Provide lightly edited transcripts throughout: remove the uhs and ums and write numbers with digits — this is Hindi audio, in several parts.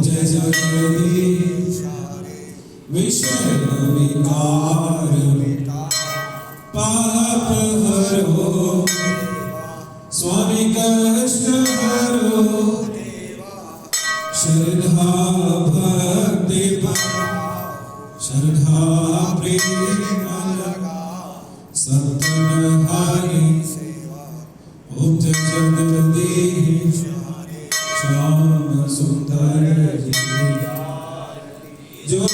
जय जगदीश विषय विकार पाप हरो स्वामी कष्ट हरो श्रद्धा भक्ति श्रद्धा प्रेम सतनहारी ओम जगदीश श्याम सुंदर जो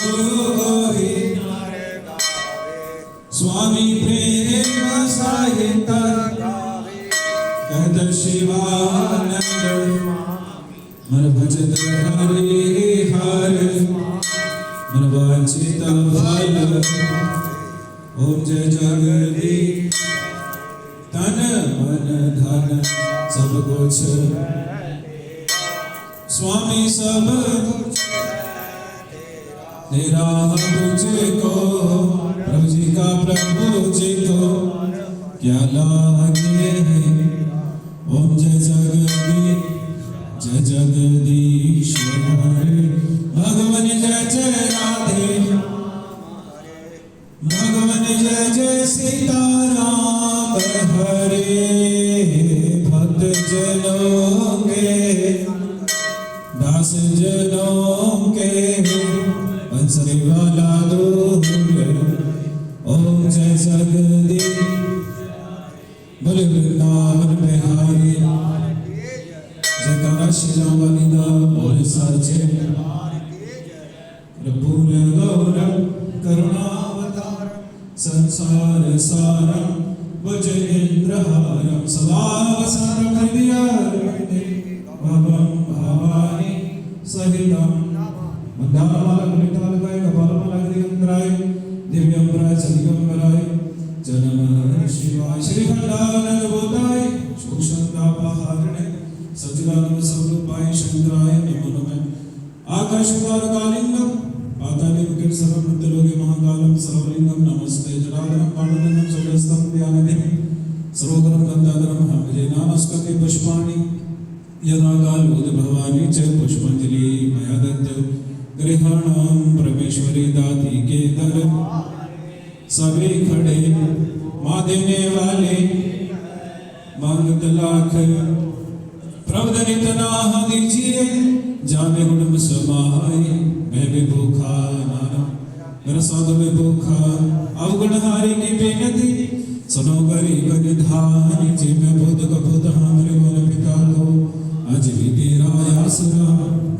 स्वामी प्रेम साहित कहत शिवानंद मन भजत हरे हर मन वांछित फल ओम जय जगदीश तन मन धन सब कुछ स्वामी सब तेरा मुझको प्रभु जी का प्रभु जी को क्या लागे ओम जय जगदीश हरे भगवान जय जय राधे भगवान जय जय सीताराम हरे भक्त जनों के दास जनों के बंसरी वाला दूर ओम जय जगदीश बोले वृंदावन बिहारी जयकारा श्री राम वाली दा बोले साचे पूर्ण गौरव करुणावतार संसार सारम भुजगेन्द्रहारम सदा वसनं हृदये भवं भवानी सहितं मंदारमाला गुलितालकाय कपालमाला हृदयेन्द्राय दिव्यंबराय सदिगंबराय जनम शिवाय श्रीखंडानंद बोधाय शोकसंतापहारिणे सच्चिदानंद स्वरूपाय शंकराय नमो नमः आकाशकालिंगम पातालिंगम सर्वमृतलोके महाकालं सर्वलिंगम नमस्ते जलाधरं पाण्डुरंगं सर्वस्तं ध्यानधि सर्वगुणं गन्धाधरं भजे नामस्कते पुष्पाणि यदा कालोद्भवानि च पुष्पांजलि मया दत्त गृहाणां परमेश्वरी दाती के दर सभी खड़े माँ देने वाले मांगत लाख प्रवदनित नाह दीजिए जाने गुण समाए मैं भी भूखा नाना मेरा साधु में भूखा अवगुणहारी की बेनती सुनो गरीब निधान जी मैं बुद्ध का बुद्ध हाँ मेरे मोर पिता को आज भी तेरा आसरा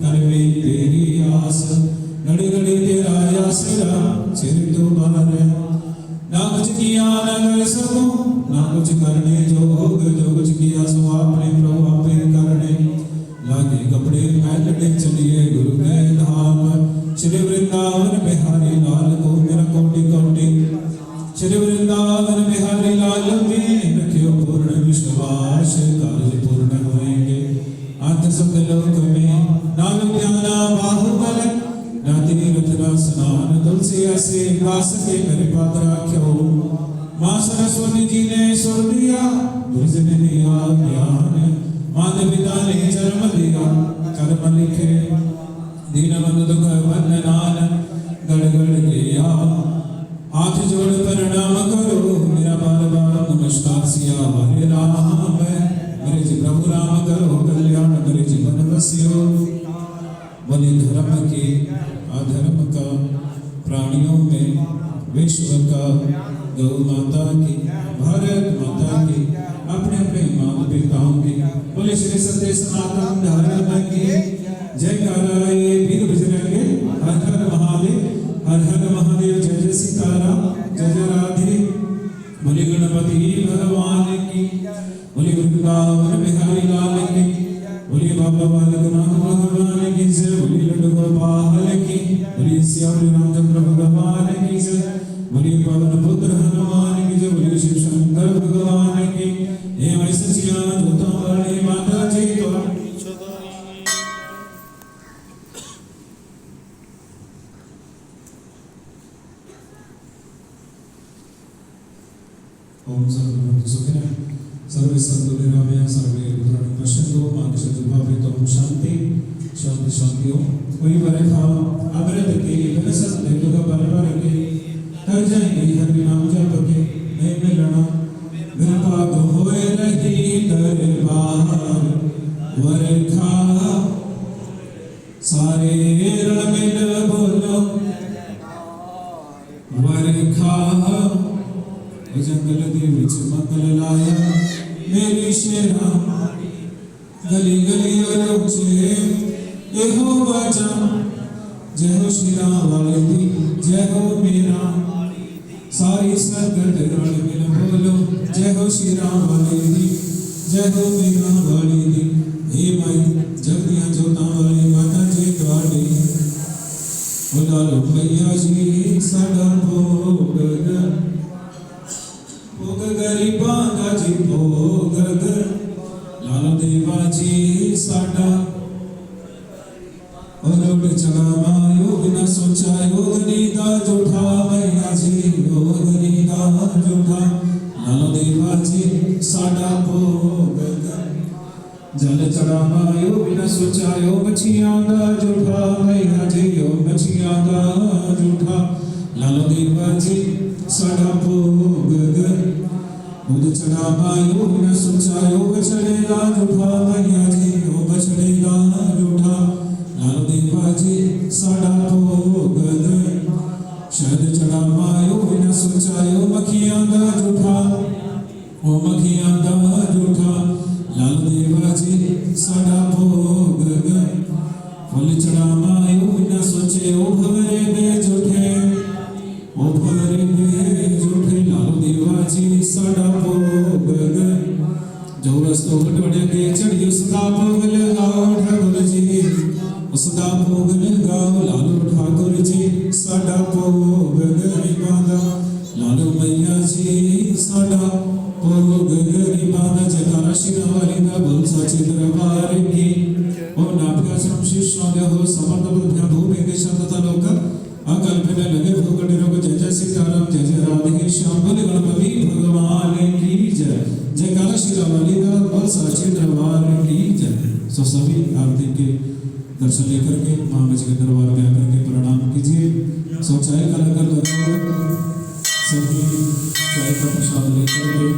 कर भी तेरी आस घड़ी घड़ी तेरा आसरा सिर दोबारा ना कुछ किया ना कर सकूं ना कुछ करने जो कुछ किया सो आपने प्रभु आपे करने लागे कपड़े पहनने चलिए गुरु के धाम श्री वृंदावन बिहारी लाल को मेरा कोटि कोटि श्री वृंदावन बिहारी लाल में रखियो पूर्ण विश्वास कार्य पूर्ण होएंगे अंत सब लोक में नाम ज्ञाना बाहुबल नाती रत्ना स्नान तुलसी ऐसे वास के मेरे पाद राख्यो माँ सरस्वती जी ने सुर दिया गुरु ने दिया ज्ञान माता पिता ने जन्म दिया कर्म लिखे दीनबंधु दुख बंधनान गड़ गड़ गया हाथ जोड़ प्रणाम करो मेरा बार बार नमस्कार सिया हरे राम मेरे जी प्रभु राम करो कल्याण मेरे जीवन बसियो बोले धर्म के अधर्म का प्राणियों में विश्व का गौ माता की भारत माता की अपने अपने माता पिताओं की बोले श्री सत्य सनातन धर्म की जयकारा वीर बजरंगे हर हर महादेव जय जय सीताराम जय जय राधे बोले गणपति भगवान की बोले वृंदावन बिहारी लाल की बोले बाबा बालकनाथ भगवान की जय बोले लड्डू गोपाल की बोले श्याम रामचंद्र भगवान की जय बोले पवन पुत्र हनुमान की जय बोले शिव शंकर भगवान की हे वैश्या जोतावाणी माता जी तो ओम सर्वभूत सुखिनः सर्वे सन्तु निरामया सर्वे भद्राणि पश्यन्तु मां शान्ति शान्ति शान्ति ओम कोई बरखा अमृत के बरसत देखोगा बल भर के तर जाएंगे हरि नाम जप के मैं मिलना मेरे पाग होए रही दरबार वरखा सारे रल मिल बोलो वरखा जंगल दे विच मंगल लाया मेरी शेरा गली गली रोचे एहो वाचा जय हो शिरा वाले दी जय हो मेरा सारी सरगट रल मिल बोलो जय हो शिरा वाले दी जय हो मेरा वाले दी हे माई जगदियां जोतां वाले माता जी तुहाडी बोला लो भैया जी साडा भोग भोग गरीबां दा जी भोग लाल देवा जी साडा और चढ़ावा योग न सोचा योगनी दा जूठा मैया जी योगनी दा जूठा लाल देवा जी साडा भोग जल चढ़ावा योग न सोचा यो मछियां दा जूठा मैया जी यो मछियां दा जूठा लाल देवा जी साडा भोग दूध चढ़ावा योग न सोचा यो बछड़े दा जूठा मैया जी यो बछड़े दा जूठा लाल देवा जी साडा भोग शहद चढ़ावा योग न सोचा यो मखियां दा जूठा ओ मखियां दा जूठा लाल देवा जी साडा भोग फल चढ़ावा योग न सोचे ओ भवरे बे जूठे ओ भवरे बे जूठे लाल देवा जी साडा भोग जो रस्तो बटवड़े के चढ़ियो सदा भोग लगाओ ठाकुर जी उसदा भोग लगाओ लालू ठाकुर जी साडा भोग गरीबां दा लालू मैया जी साडा भोग गरीबां दा जयकारा शिरा वाली दा बोल सच्चे दरबार की ओ नाभ्या शमशिष्य दे हो समर्थ बुद्धिया भूमि के शब्द लोक अकल फिर लगे भूगड़े रोग जय जय सीताराम जय जय राधे श्याम बोले गणपति भगवान की जय जयकारा शिरा वाली दा बोल सच्चे दरबार की जय। सो सभी आरती के दर्शन लेकर के महाराज के दरबार में आकर के प्रणाम कीजिए। सो चाय का लंगर लगा सभी चाय का प्रसाद लेकर के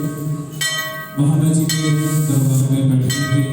महाराज जी के दरबार में बैठने की